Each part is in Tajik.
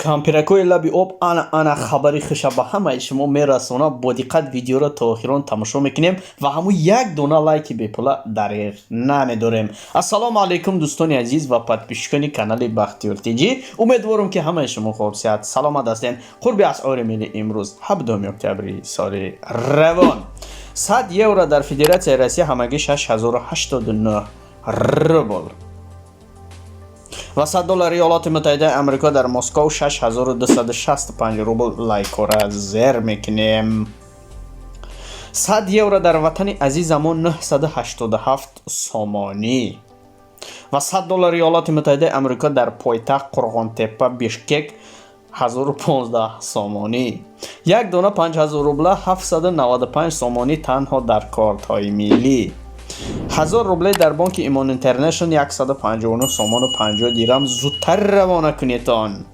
кампиракои лаби об ана хабари хуша ба ҳамаи шумо мерасонам. Бо диққат видеоро то охирон тамошо мекунем ва ҳамун як дона лайки бепула дариғ намедорем. Ассалому алайкум дӯстони азиз ва подписчикони канали Бахтиёр Тиҷи. Умедворам ки ҳамаи шумо хуб сиҳат саломат ҳастед. қурби асъори милли имрӯз 7 октябри соли равон. 100 евро дар Федератсияи Россия ҳамагӣ 6089 рубл. ва $100 Иёлоти Муттаҳидаи Амрико дар Москав 6265 рубл лайкора зер мекунем. 100 евро дар ватани азизамон 987 сомонӣ. ва $100 Иёлоти Муттаҳидаи Амрико дар пойтахт Қурғонтепа Бишкек 1015 сомонӣ. як дона 5000 рубла 795 сомонӣ танҳо дар кортҳои миллӣ. 1000 рубле дар банки Имон Интернешнл 159 сомону 50 дирам зудтар равона кунедон.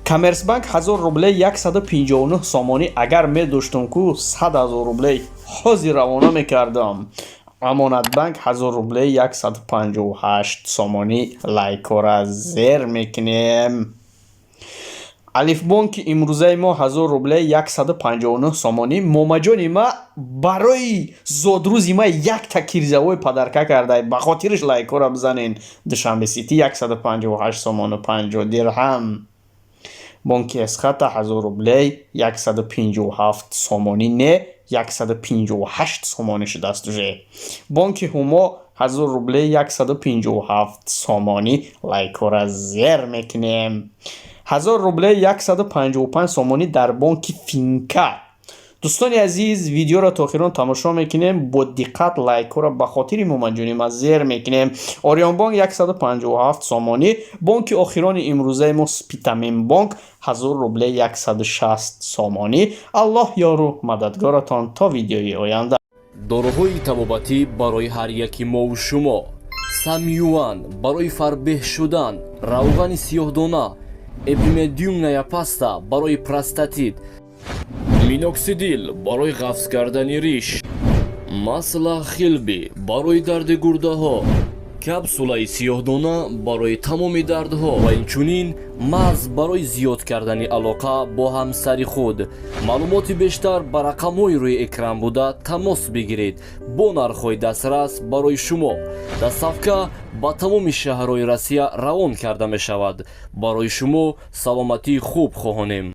Коммерсбанк 1000 рубле 159 сомонӣ агар медоштум ку 100,000 рубле ҳозир равона мекардам. Амонатбанк 1000 рубле 158 сомонӣ лайкора зер мекунем. Алифбонки имрӯзаи мо 1000 рубле 159 сомонӣ. момаҷони ма барои зодрӯзи ма якта кирзавои падарка карда ба хотириш лайкора бизанен. Душанбе сити 158 сомону 50 дирҳам. бонки эсхата 1000 рубле 157 сомонӣ не 158 сомонӣ шудааст уже. бонки ҳумо 1000 рубле 157 сомонӣ лайкора зер мекунем. 1000 рубле 155 сомонӣ дар бонки Финка. дӯстони азиз, видеоро то охирон тамошо мекунем. бо диққат лайкора ба хотири момаҷони ма зер мекунем. Орионбонк 157 сомонӣ. бонки охирони имрӯзаи мо Спитаминбонк 1000 рубле 160 сомонӣ. аллоҳ ёру мададгоратон то видеои оянда. доруҳои табобатӣ барои ҳар яки мову шумо. Самюан барои фарбеҳ шудан, равғани сиёҳдона, эпимедиумная паста барои простатит, миноксидил барои ғафз кардани риш, масла хилби барои дарди гурдаҳо, капсулаи сиёҳдона барои тамоми дардҳо ва инчунин мағз барои зиёд кардани алоқа бо ҳамсари худ. маълумоти бештар ба рақамҳои рӯи экран буда тамос бигиред. бо нархҳои дастрас барои шумо. дастсафка ба тамоми шаҳрҳои Россия равон карда мешавад. барои шумо саломатии хуб хоҳонем.